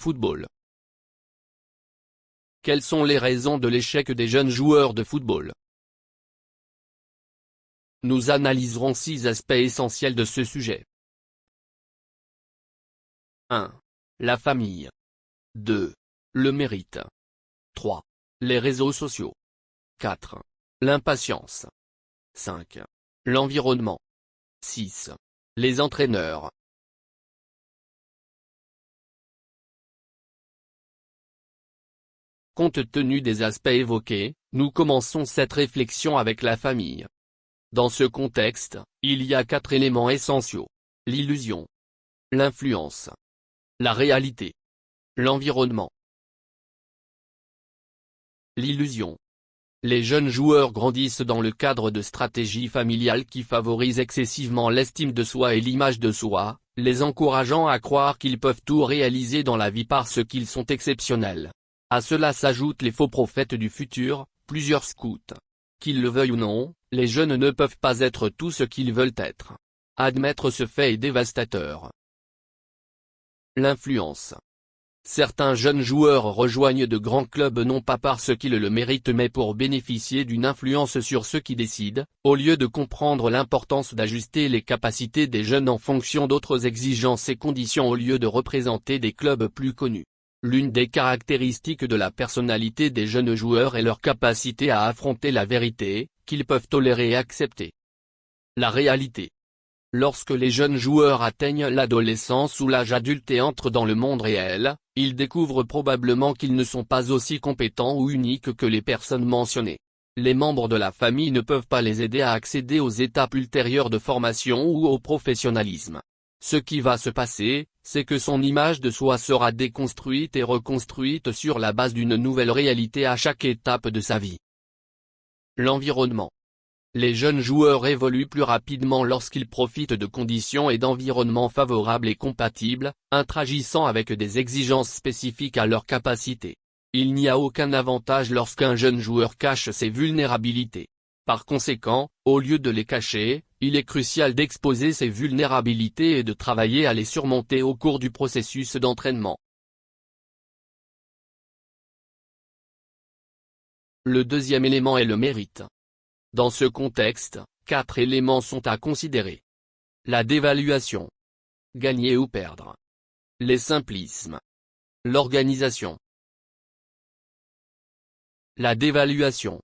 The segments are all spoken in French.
Football. Quelles sont les raisons de l'échec des jeunes joueurs de football? Nous analyserons 6 aspects essentiels de ce sujet. 1. La famille. 2. Le mérite. 3. Les réseaux sociaux. 4. L'impatience. 5. L'environnement. 6. Les entraîneurs. Compte tenu des aspects évoqués, nous commençons cette réflexion avec la famille. Dans ce contexte, il y a 4 éléments essentiels. L'illusion, l'influence, la réalité, l'environnement. L'illusion. Les jeunes joueurs grandissent dans le cadre de stratégies familiales qui favorisent excessivement l'estime de soi et l'image de soi, les encourageant à croire qu'ils peuvent tout réaliser dans la vie parce qu'ils sont exceptionnels. À cela s'ajoutent les faux prophètes du futur, plusieurs scouts. Qu'ils le veuillent ou non, les jeunes ne peuvent pas être tout ce qu'ils veulent être. Admettre ce fait est dévastateur. L'influence. Certains jeunes joueurs rejoignent de grands clubs non pas parce qu'ils le méritent mais pour bénéficier d'une influence sur ceux qui décident, au lieu de comprendre l'importance d'ajuster les capacités des jeunes en fonction d'autres exigences et conditions au lieu de représenter des clubs plus connus. L'une des caractéristiques de la personnalité des jeunes joueurs est leur capacité à affronter la vérité, qu'ils peuvent tolérer et accepter. La réalité. Lorsque les jeunes joueurs atteignent l'adolescence ou l'âge adulte et entrent dans le monde réel, ils découvrent probablement qu'ils ne sont pas aussi compétents ou uniques que les personnes mentionnées. Les membres de la famille ne peuvent pas les aider à accéder aux étapes ultérieures de formation ou au professionnalisme. Ce qui va se passer, c'est que son image de soi sera déconstruite et reconstruite sur la base d'une nouvelle réalité à chaque étape de sa vie. L'environnement. Les jeunes joueurs évoluent plus rapidement lorsqu'ils profitent de conditions et d'environnements favorables et compatibles, interagissant avec des exigences spécifiques à leurs capacités. Il n'y a aucun avantage lorsqu'un jeune joueur cache ses vulnérabilités. Par conséquent, au lieu de les cacher, il est crucial d'exposer ces vulnérabilités et de travailler à les surmonter au cours du processus d'entraînement. Le deuxième élément est le mérite. Dans ce contexte, 4 éléments sont à considérer. La dévaluation. Gagner ou perdre. Les simplismes. L'organisation. La dévaluation.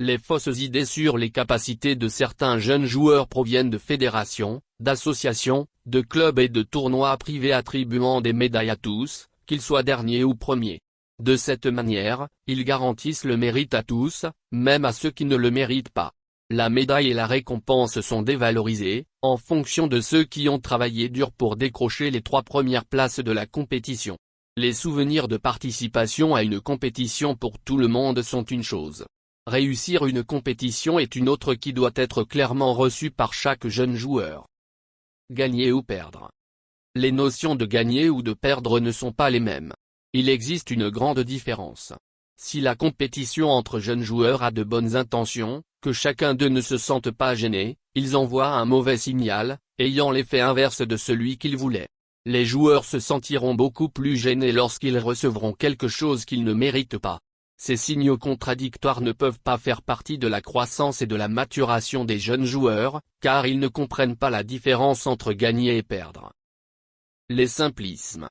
Les fausses idées sur les capacités de certains jeunes joueurs proviennent de fédérations, d'associations, de clubs et de tournois privés attribuant des médailles à tous, qu'ils soient derniers ou premiers. De cette manière, ils garantissent le mérite à tous, même à ceux qui ne le méritent pas. La médaille et la récompense sont dévalorisées, en fonction de ceux qui ont travaillé dur pour décrocher les 3 premières places de la compétition. Les souvenirs de participation à une compétition pour tout le monde sont une chose. Réussir une compétition est une autre qui doit être clairement reçue par chaque jeune joueur. Gagner ou perdre. Les notions de gagner ou de perdre ne sont pas les mêmes. Il existe une grande différence. Si la compétition entre jeunes joueurs a de bonnes intentions, que chacun d'eux ne se sente pas gêné, ils envoient un mauvais signal, ayant l'effet inverse de celui qu'ils voulaient. Les joueurs se sentiront beaucoup plus gênés lorsqu'ils recevront quelque chose qu'ils ne méritent pas. Ces signaux contradictoires ne peuvent pas faire partie de la croissance et de la maturation des jeunes joueurs, car ils ne comprennent pas la différence entre gagner et perdre. Les simplismes.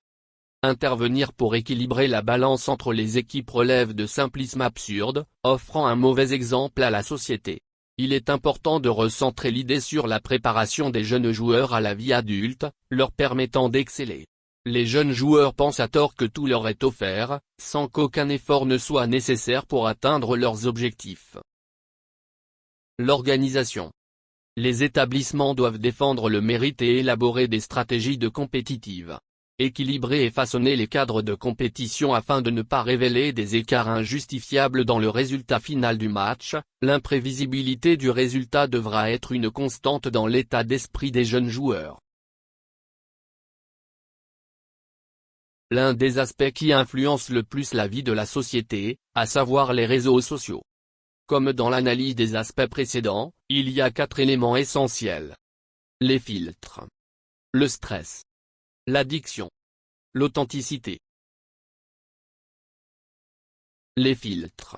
Intervenir pour équilibrer la balance entre les équipes relève de simplisme absurde, offrant un mauvais exemple à la société. Il est important de recentrer l'idée sur la préparation des jeunes joueurs à la vie adulte, leur permettant d'exceller. Les jeunes joueurs pensent à tort que tout leur est offert, sans qu'aucun effort ne soit nécessaire pour atteindre leurs objectifs. L'organisation. Les établissements doivent défendre le mérite et élaborer des stratégies de compétitive. Équilibrer et façonner les cadres de compétition afin de ne pas révéler des écarts injustifiables dans le résultat final du match. L'imprévisibilité du résultat devra être une constante dans l'état d'esprit des jeunes joueurs. L'un des aspects qui influence le plus la vie de la société, à savoir les réseaux sociaux. Comme dans l'analyse des aspects précédents, il y a 4 éléments essentiels. Les filtres. Le stress. L'addiction. L'authenticité. Les filtres.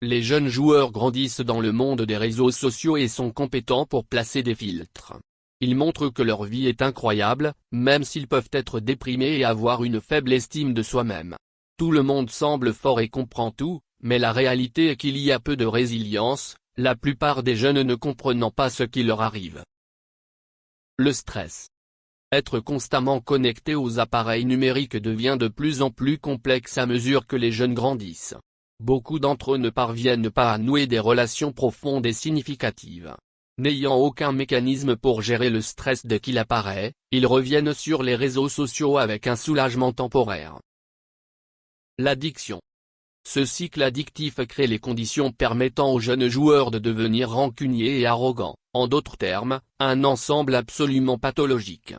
Les jeunes joueurs grandissent dans le monde des réseaux sociaux et sont compétents pour placer des filtres. Ils montrent que leur vie est incroyable, même s'ils peuvent être déprimés et avoir une faible estime de soi-même. Tout le monde semble fort et comprend tout, mais la réalité est qu'il y a peu de résilience, la plupart des jeunes ne comprenant pas ce qui leur arrive. Le stress. Être constamment connecté aux appareils numériques devient de plus en plus complexe à mesure que les jeunes grandissent. Beaucoup d'entre eux ne parviennent pas à nouer des relations profondes et significatives. N'ayant aucun mécanisme pour gérer le stress dès qu'il apparaît, ils reviennent sur les réseaux sociaux avec un soulagement temporaire. L'addiction. Ce cycle addictif crée les conditions permettant aux jeunes joueurs de devenir rancuniers et arrogants, en d'autres termes, un ensemble absolument pathologique.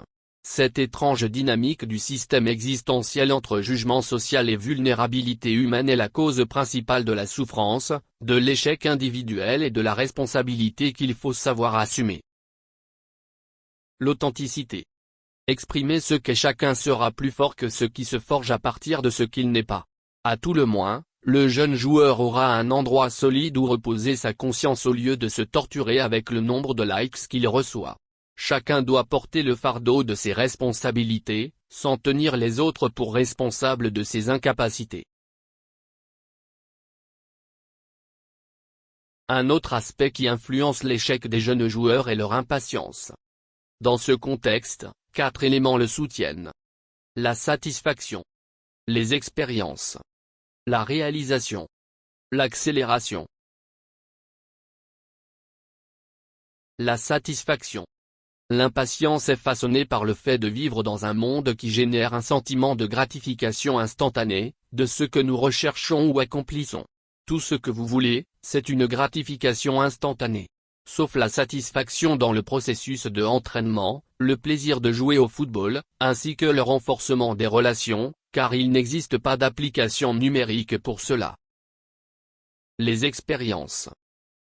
Cette étrange dynamique du système existentiel entre jugement social et vulnérabilité humaine est la cause principale de la souffrance, de l'échec individuel et de la responsabilité qu'il faut savoir assumer. L'authenticité. Exprimer ce qu'est chacun sera plus fort que ce qui se forge à partir de ce qu'il n'est pas. À tout le moins, le jeune joueur aura un endroit solide où reposer sa conscience au lieu de se torturer avec le nombre de likes qu'il reçoit. Chacun doit porter le fardeau de ses responsabilités, sans tenir les autres pour responsables de ses incapacités. Un autre aspect qui influence l'échec des jeunes joueurs est leur impatience. Dans ce contexte, 4 éléments le soutiennent. La satisfaction. Les expériences. La réalisation. L'accélération. La satisfaction. L'impatience est façonnée par le fait de vivre dans un monde qui génère un sentiment de gratification instantanée, de ce que nous recherchons ou accomplissons. Tout ce que vous voulez, c'est une gratification instantanée. Sauf la satisfaction dans le processus de entraînement, le plaisir de jouer au football, ainsi que le renforcement des relations, car il n'existe pas d'application numérique pour cela. Les expériences.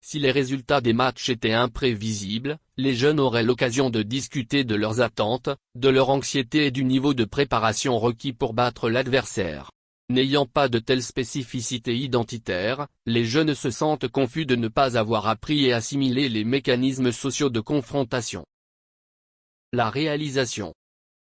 Si les résultats des matchs étaient imprévisibles, les jeunes auraient l'occasion de discuter de leurs attentes, de leur anxiété et du niveau de préparation requis pour battre l'adversaire. N'ayant pas de telle spécificité identitaire, les jeunes se sentent confus de ne pas avoir appris et assimilé les mécanismes sociaux de confrontation. La réalisation.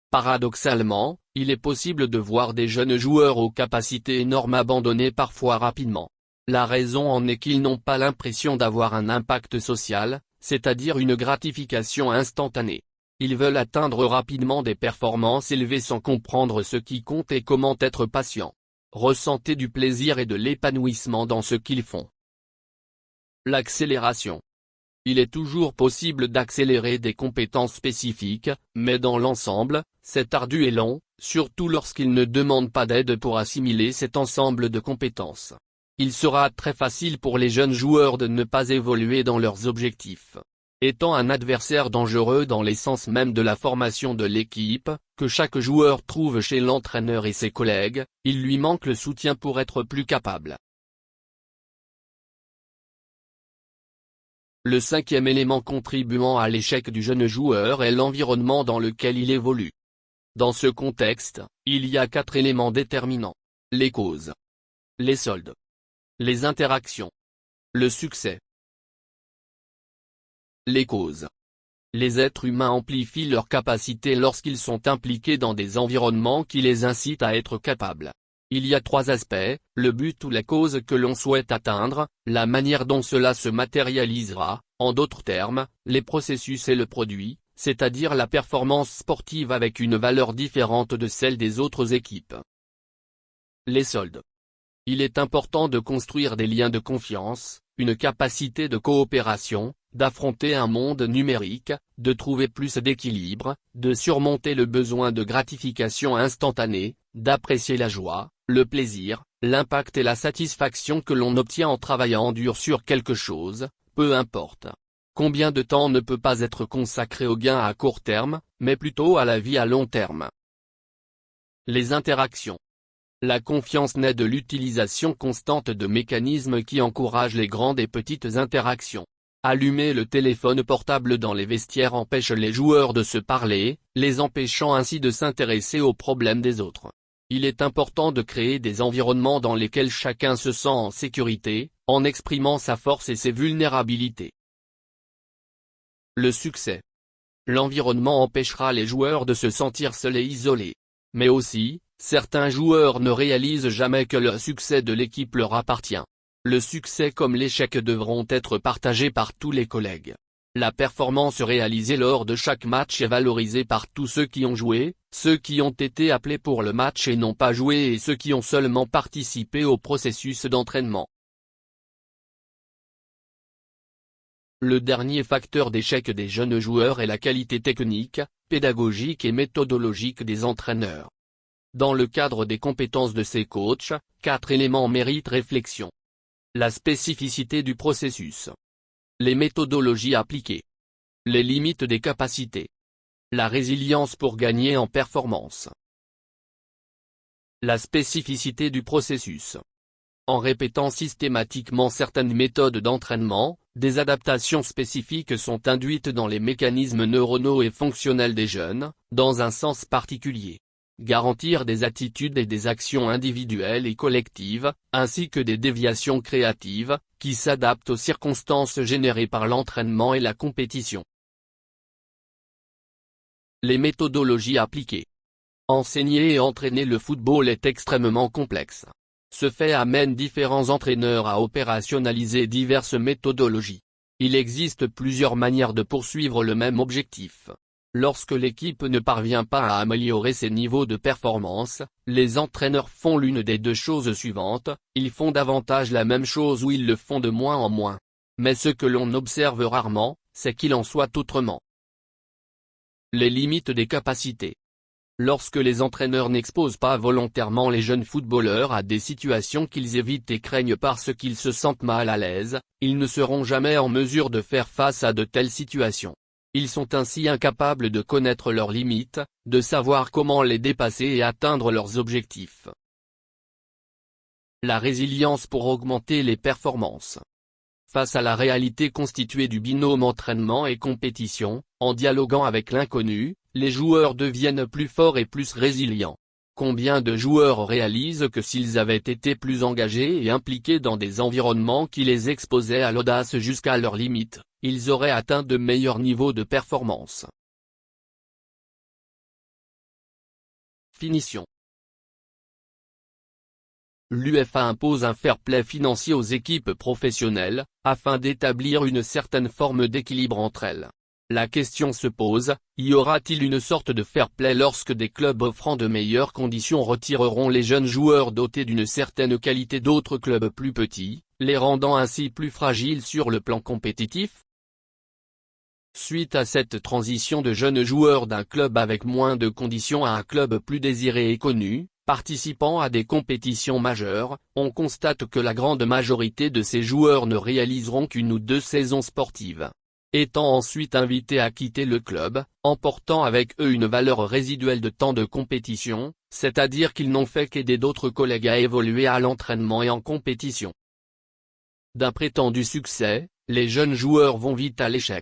Paradoxalement, il est possible de voir des jeunes joueurs aux capacités énormes abandonner parfois rapidement. La raison en est qu'ils n'ont pas l'impression d'avoir un impact social, c'est-à-dire une gratification instantanée. Ils veulent atteindre rapidement des performances élevées sans comprendre ce qui compte et comment être patient. Ressentez du plaisir et de l'épanouissement dans ce qu'ils font. L'accélération. Il est toujours possible d'accélérer des compétences spécifiques, mais dans l'ensemble, c'est ardu et long, surtout lorsqu'ils ne demandent pas d'aide pour assimiler cet ensemble de compétences. Il sera très facile pour les jeunes joueurs de ne pas évoluer dans leurs objectifs. Étant un adversaire dangereux dans l'essence même de la formation de l'équipe, que chaque joueur trouve chez l'entraîneur et ses collègues, il lui manque le soutien pour être plus capable. Le 5e élément contribuant à l'échec du jeune joueur est l'environnement dans lequel il évolue. Dans ce contexte, il y a 4 éléments déterminants. Les causes. Les soldes. Les interactions. Le succès. Les causes. Les êtres humains amplifient leurs capacités lorsqu'ils sont impliqués dans des environnements qui les incitent à être capables. Il y a 3 aspects, le but ou la cause que l'on souhaite atteindre, la manière dont cela se matérialisera, en d'autres termes, les processus et le produit, c'est-à-dire la performance sportive avec une valeur différente de celle des autres équipes. Les soldes. Il est important de construire des liens de confiance, une capacité de coopération, d'affronter un monde numérique, de trouver plus d'équilibre, de surmonter le besoin de gratification instantanée, d'apprécier la joie, le plaisir, l'impact et la satisfaction que l'on obtient en travaillant dur sur quelque chose, peu importe. Combien de temps ne peut pas être consacré au gain à court terme, mais plutôt à la vie à long terme. Les interactions. La confiance naît de l'utilisation constante de mécanismes qui encouragent les grandes et petites interactions. Allumer le téléphone portable dans les vestiaires empêche les joueurs de se parler, les empêchant ainsi de s'intéresser aux problèmes des autres. Il est important de créer des environnements dans lesquels chacun se sent en sécurité, en exprimant sa force et ses vulnérabilités. Le succès. L'environnement empêchera les joueurs de se sentir seuls et isolés. Mais aussi, certains joueurs ne réalisent jamais que le succès de l'équipe leur appartient. Le succès comme l'échec devront être partagés par tous les collègues. La performance réalisée lors de chaque match est valorisée par tous ceux qui ont joué, ceux qui ont été appelés pour le match et n'ont pas joué et ceux qui ont seulement participé au processus d'entraînement. Le dernier facteur d'échec des jeunes joueurs est la qualité technique, pédagogique et méthodologique des entraîneurs. Dans le cadre des compétences de ces coachs, 4 éléments méritent réflexion. La spécificité du processus. Les méthodologies appliquées. Les limites des capacités. La résilience pour gagner en performance. La spécificité du processus. En répétant systématiquement certaines méthodes d'entraînement, des adaptations spécifiques sont induites dans les mécanismes neuronaux et fonctionnels des jeunes, dans un sens particulier. Garantir des attitudes et des actions individuelles et collectives, ainsi que des déviations créatives, qui s'adaptent aux circonstances générées par l'entraînement et la compétition. Les méthodologies appliquées. Enseigner et entraîner le football est extrêmement complexe. Ce fait amène différents entraîneurs à opérationnaliser diverses méthodologies. Il existe plusieurs manières de poursuivre le même objectif. Lorsque l'équipe ne parvient pas à améliorer ses niveaux de performance, les entraîneurs font l'une des deux choses suivantes, ils font davantage la même chose ou ils le font de moins en moins. Mais ce que l'on observe rarement, c'est qu'il en soit autrement. Les limites des capacités. Lorsque les entraîneurs n'exposent pas volontairement les jeunes footballeurs à des situations qu'ils évitent et craignent parce qu'ils se sentent mal à l'aise, ils ne seront jamais en mesure de faire face à de telles situations. Ils sont ainsi incapables de connaître leurs limites, de savoir comment les dépasser et atteindre leurs objectifs. La résilience pour augmenter les performances. Face à la réalité constituée du binôme entraînement et compétition, en dialoguant avec l'inconnu, les joueurs deviennent plus forts et plus résilients. Combien de joueurs réalisent que s'ils avaient été plus engagés et impliqués dans des environnements qui les exposaient à l'audace jusqu'à leurs limites, ils auraient atteint de meilleurs niveaux de performance. Finition. L'UEFA impose un fair-play financier aux équipes professionnelles, afin d'établir une certaine forme d'équilibre entre elles. La question se pose, y aura-t-il une sorte de fair-play lorsque des clubs offrant de meilleures conditions retireront les jeunes joueurs dotés d'une certaine qualité d'autres clubs plus petits, les rendant ainsi plus fragiles sur le plan compétitif? Suite à cette transition de jeunes joueurs d'un club avec moins de conditions à un club plus désiré et connu, participant à des compétitions majeures, on constate que la grande majorité de ces joueurs ne réaliseront qu'une ou deux saisons sportives. Étant ensuite invités à quitter le club, emportant avec eux une valeur résiduelle de temps de compétition, c'est-à-dire qu'ils n'ont fait qu'aider d'autres collègues à évoluer à l'entraînement et en compétition. D'un prétendu succès, les jeunes joueurs vont vite à l'échec.